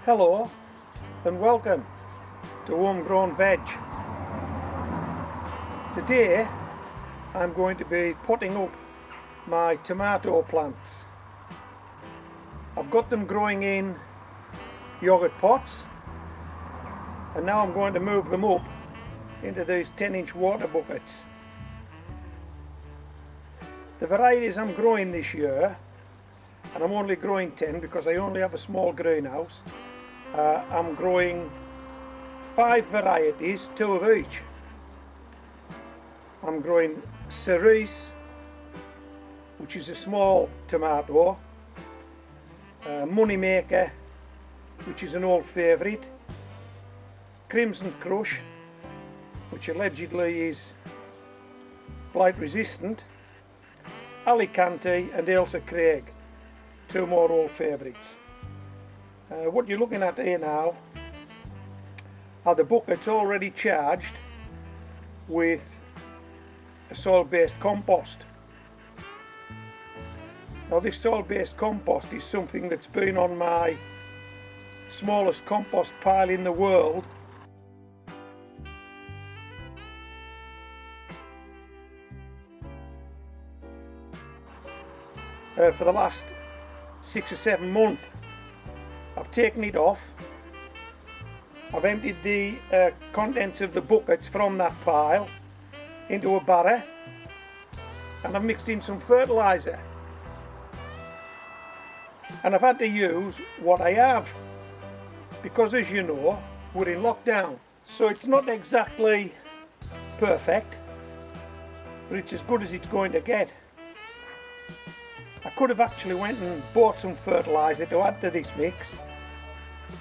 Hello and welcome to Homegrown Veg. Today I'm going to be potting up my tomato plants. I've got them growing in yogurt pots and now I'm going to move them up into these 10-inch water buckets. The varieties I'm growing this year, and I'm only growing 10 because I only have a small greenhouse, I'm growing 5 varieties, 2 of each. I'm growing cerise, which is a small tomato, Moneymaker, which is an old favourite, Crimson Crush, which allegedly is blight resistant, Alicante and Ailsa Craig, 2 more old favourites. What you're looking at here now are the buckets already charged with a soil-based compost. Now this soil-based compost is something that's been on my smallest compost pile in the world for the last 6 or 7 months. I've taken it off, I've emptied the contents of the buckets from that pile into a barrel and I've mixed in some fertiliser, and I've had to use what I have because, as you know, we're in lockdown, so it's not exactly perfect, but it's as good as it's going to get. I could have actually went and bought some fertiliser to add to this mix,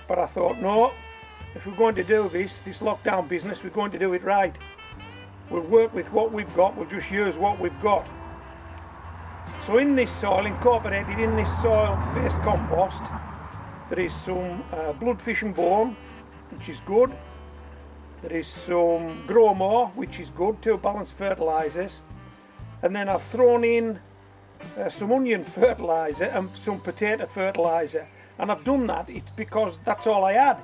but I thought, no, if we're going to do this lockdown business, we're going to do it right. We'll work with what we've got, we'll just use what we've got. So in this soil, incorporated in this soil-based compost, there is some bloodfish and bone, which is good. There is some Growmore, which is good, 2 balanced fertilisers. And then I've thrown in some onion fertiliser and some potato fertiliser, and I've done that, it's because that's all I had.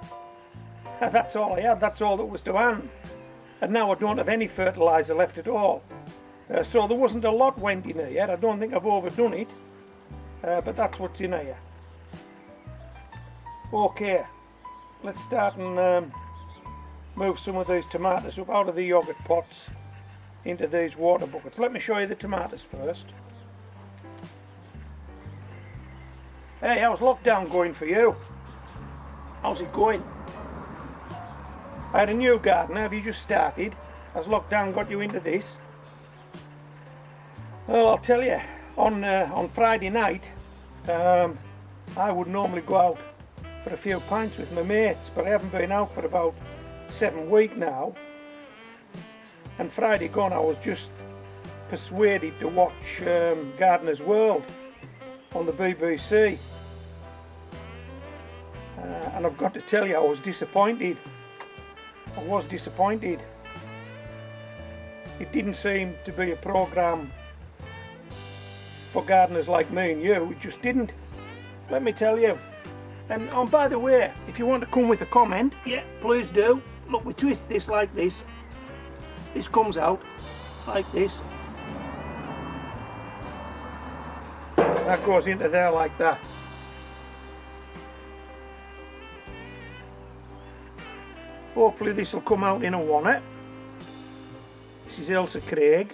That's all I had, that's all that was to hand. And now I don't have any fertiliser left at all. So there wasn't a lot went in here. I don't think I've overdone it, but that's what's in here. Okay, let's start and move some of these tomatoes up out of the yogurt pots into these water buckets. Let me show you the tomatoes first. Hey, how's lockdown going for you? How's it going? I had a new gardener. Have you just started? Has lockdown got you into this? Well, I'll tell you, on Friday night, I would normally go out for a few pints with my mates, but I haven't been out for about 7 weeks now. And Friday gone, I was just persuaded to watch Gardener's World on the BBC, and I've got to tell you, I was disappointed. I was disappointed. It didn't seem to be a programme for gardeners like me and you. It just didn't, let me tell you. And oh, by the way, if you want to come with a comment, yeah, please do. Look, we twist this like this. This comes out like this. That goes into there like that. Hopefully this will come out in a wanna. This is Ailsa Craig.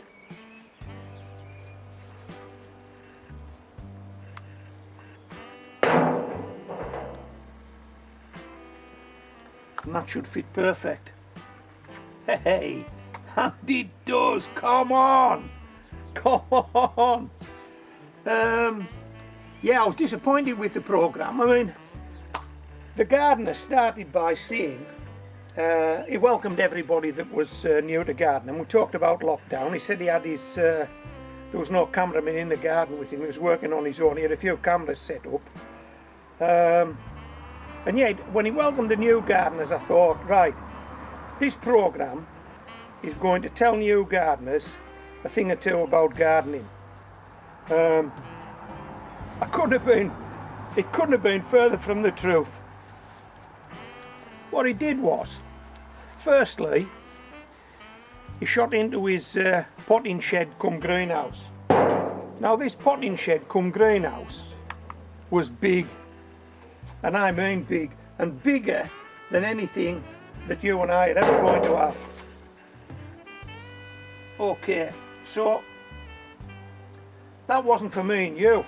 And that should fit perfect. Hey, and it does, come on! Come on! Yeah, I was disappointed with the programme. I mean, the gardener started by saying he welcomed everybody that was new to gardening. We talked about lockdown. He said he had his, there was no cameraman in the garden with him, he was working on his own. He had a few cameras set up. And yeah, when he welcomed the new gardeners, I thought, right, this programme is going to tell new gardeners a thing or two about gardening. It couldn't have been further from the truth. what he did was, firstly, he shot into his potting shed cum greenhouse. Now this potting shed cum greenhouse was big, and I mean big, and bigger than anything that you and I are ever going to have. Okay, so that wasn't for me and you.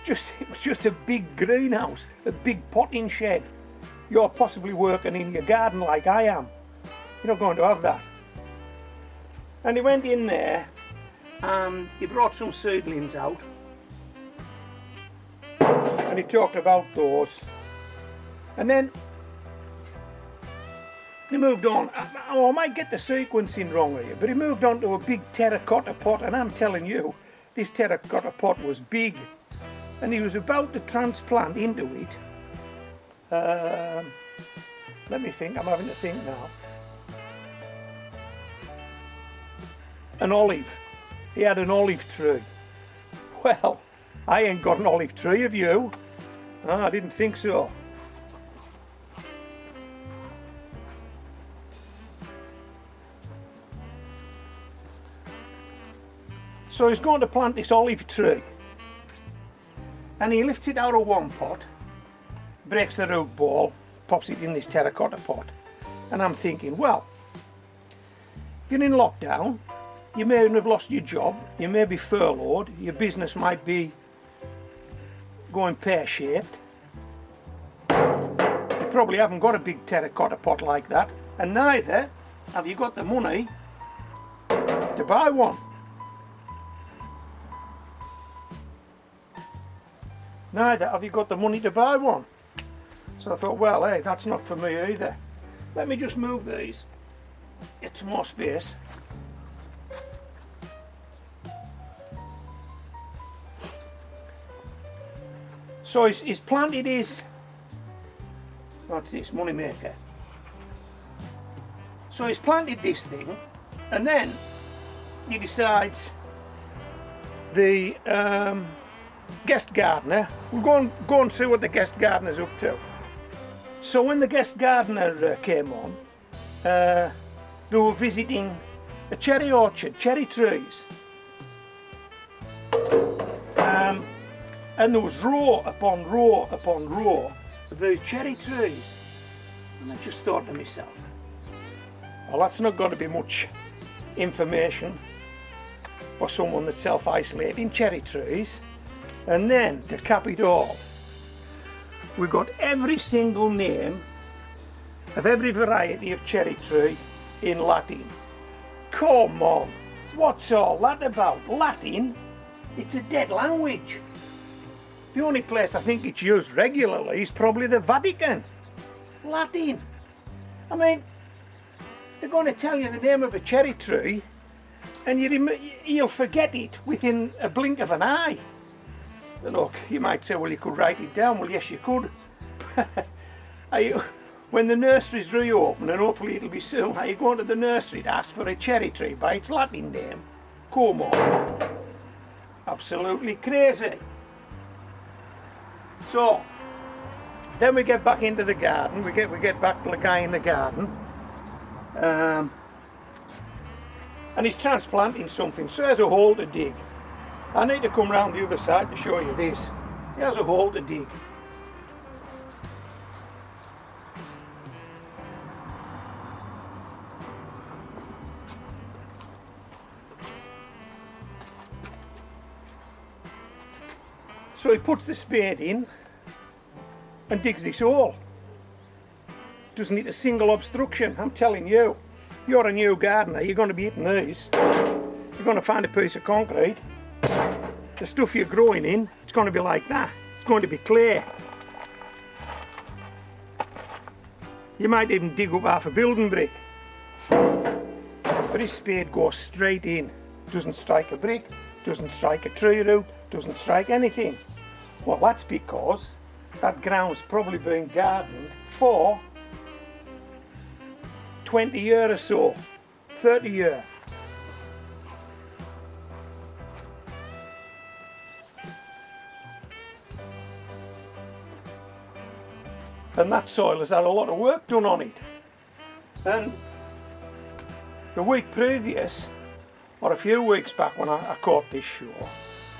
It was just a big greenhouse, a big potting shed. You're possibly working in your garden like I am. You're not going to have that. And he went in there and he brought some seedlings out and he talked about those, and then he moved on. I might get the sequencing wrong here, but he moved on to a big terracotta pot, and I'm telling you, this terracotta pot was big, and he was about to transplant into it. Let me think, I'm having to think now. An olive. He had an olive tree. Well, I ain't got an olive tree, have you? Oh, I didn't think so. So he's going to plant this olive tree, and he lifts it out of one pot, breaks the root ball, pops it in this terracotta pot, and I'm thinking, well, if you're in lockdown, you may have lost your job, you may be furloughed, your business might be going pear-shaped. You probably haven't got a big terracotta pot like that, and neither have you got the money to buy one. Neither have you got the money to buy one. So I thought, well, hey, that's not for me either. Let me just move these, get some more space. So he's planted his, what's this, money maker. So he's planted this thing, and then he decides the guest gardener, we'll go and see what the guest gardener's up to. So when the guest gardener came on, they were visiting a cherry orchard, cherry trees. And there was row upon row upon row of these cherry trees. And I just thought to myself, well, that's not going to be much information for someone that's self-isolating cherry trees. And then, to cap it all, we got every single name of every variety of cherry tree in Latin. Come on, what's all that about? Latin? It's a dead language. The only place I think it's used regularly is probably the Vatican. Latin. I mean, they're going to tell you the name of a cherry tree and you'll forget it within a blink of an eye. Look, you might say, well, you could write it down. Well, yes, you could. When the nurseries reopen, and hopefully it'll be soon, are you going to the nursery to ask for a cherry tree by its Latin name? Come on. Absolutely crazy. So, then we get back into the garden. We get back to the guy in the garden. And he's transplanting something, so there's a hole to dig. I need to come round the other side to show you this. He has a hole to dig. So he puts the spade in and digs this hole. Doesn't need a single obstruction, I'm telling you. You're a new gardener, you're going to be hitting these. You're going to find a piece of concrete. The stuff you're growing in, it's going to be like that. It's going to be clay. You might even dig up half a building brick. But his spade goes straight in. Doesn't strike a brick, doesn't strike a tree root, doesn't strike anything. Well, that's because that ground's probably been gardened for 20 years or so, 30 years. and that soil has had a lot of work done on it. And the week previous, or a few weeks back when I caught this show,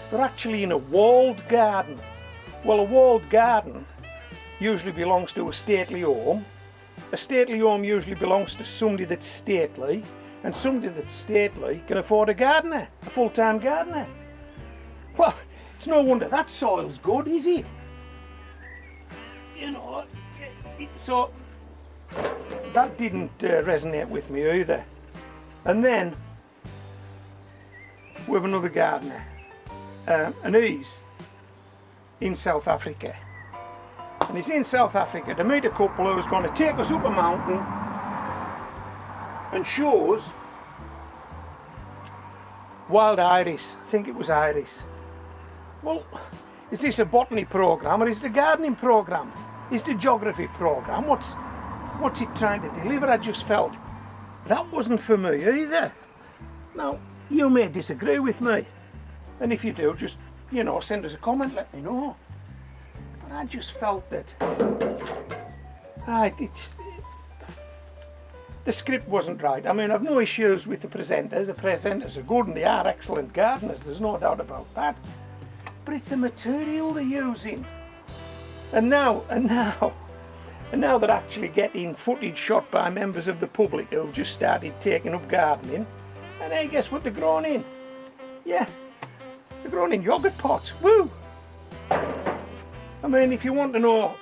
they're actually in a walled garden. Well, a walled garden usually belongs to a stately home. A stately home usually belongs to somebody that's stately, and somebody that's stately can afford a gardener, a full-time gardener. Well, it's no wonder that soil's good, is it? You know, so that didn't resonate with me either. And then we have another gardener, and he's in South Africa. And he's in South Africa to meet a couple who's going to take us up a mountain and show us wild iris. I think it was iris. Well, is this a botany program or is it a gardening program? Is it a geography program? What's it trying to deliver? I just felt that wasn't for me either. Now, you may disagree with me, and if you do, just, you know, send us a comment, let me know. But I just felt that the script wasn't right. I mean, I've no issues with the presenters. The presenters are good and they are excellent gardeners, there's no doubt about that. But it's the material they're using. And now they're actually getting footage shot by members of the public who've just started taking up gardening. And hey, guess what they're growing in? Yeah, they're growing in yogurt pots. Woo! I mean, if you want to know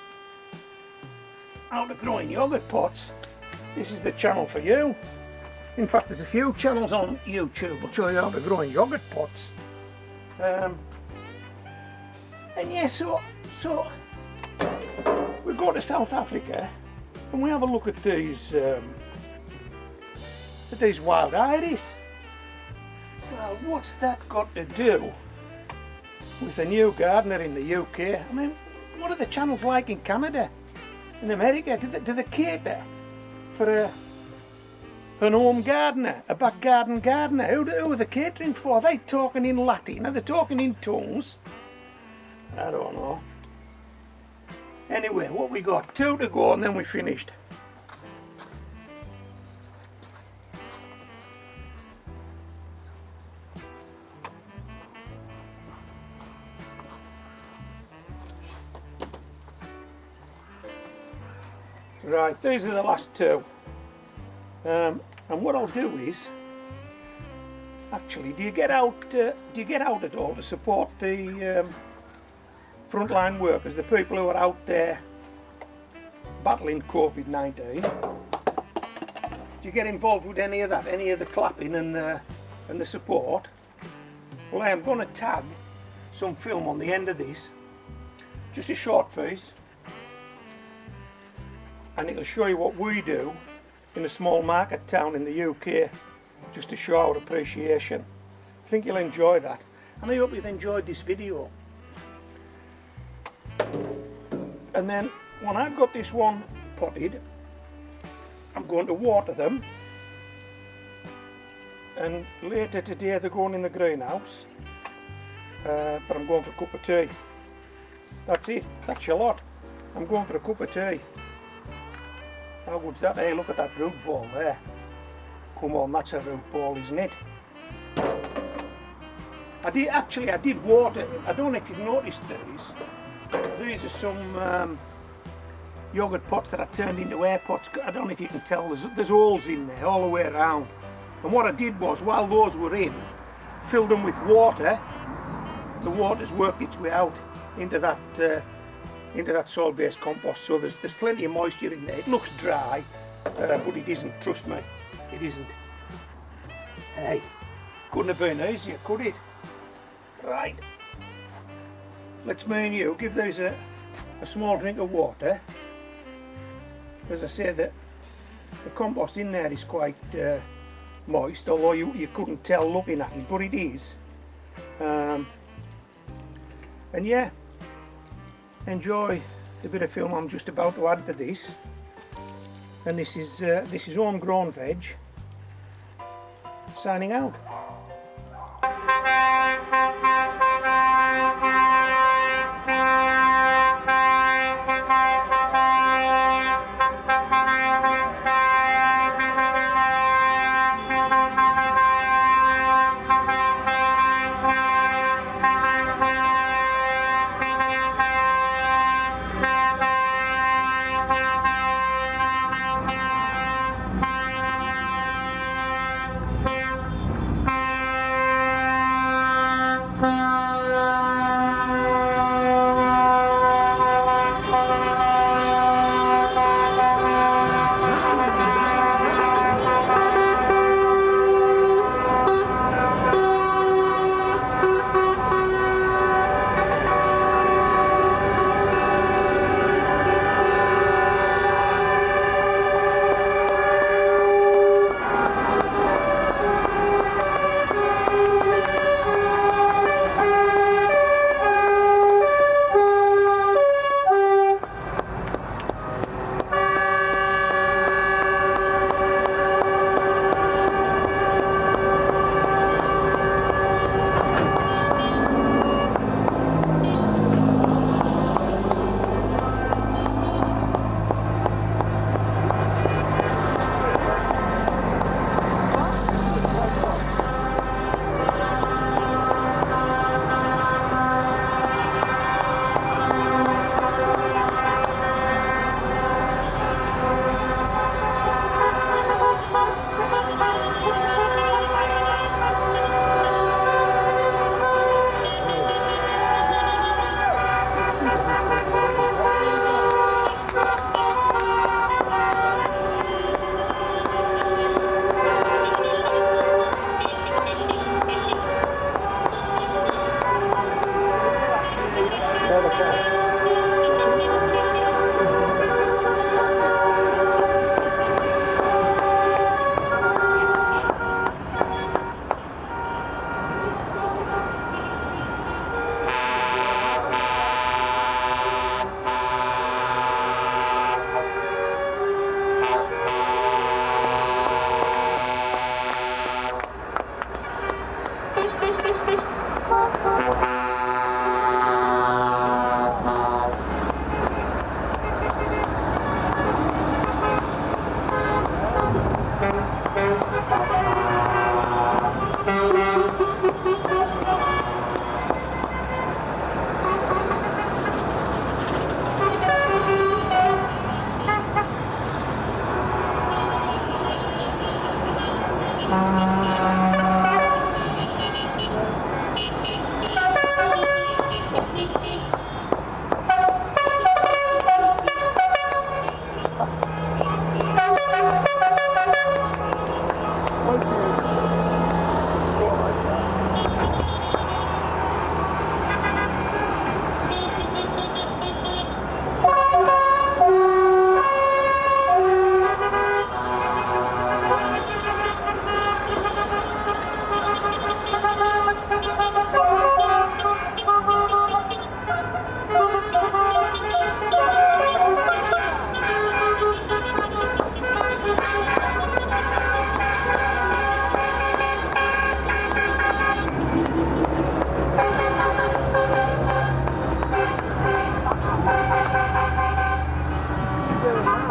how to grow in yogurt pots, this is the channel for you. In fact, there's a few channels on YouTube will show you how to grow in yogurt pots. And yeah, so we go to South Africa and we have a look at these wild iris. Well, what's that got to do with a new gardener in the UK? I mean, what are the channels like in Canada, in America? Do they cater for an home gardener, a back garden gardener? Who are they catering for? Are they talking in Latin? Are they talking in tongues? I don't know. Anyway, what we got? 2 to go and then we finished. Right, these are the last 2. And what I'll do is, actually, do you get out at all to support the frontline workers, the people who are out there battling COVID-19? Do you get involved with any of that, any of the clapping and the support? Well, I am going to tag some film on the end of this, just a short piece, and it'll show you what we do in a small market town in the UK, just to show our appreciation. I think you'll enjoy that, and I hope you've enjoyed this video. And then when I've got this one potted, I'm going to water them, and later today they're going in the greenhouse, but I'm going for a cup of tea. That's it, that's your lot. I'm going for a cup of tea. How good's that? Hey, look at that root ball there. Come on, that's a root ball, isn't it? I did water. I don't know if you've noticed these. These are some yogurt pots that I turned into air pots. I don't know if you can tell, there's holes in there all the way around. And what I did was, while those were in, filled them with water. The water's worked its way out into that soil-based compost, so there's plenty of moisture in there. It looks dry, but it isn't, trust me, it isn't. Hey, couldn't have been easier, could it? Right, let's me and you give these a small drink of water. As I say, the compost in there is quite moist, although you couldn't tell looking at it, but it is. And yeah, enjoy the bit of film I'm just about to add to this. And this is homegrown veg. Signing out. doing that.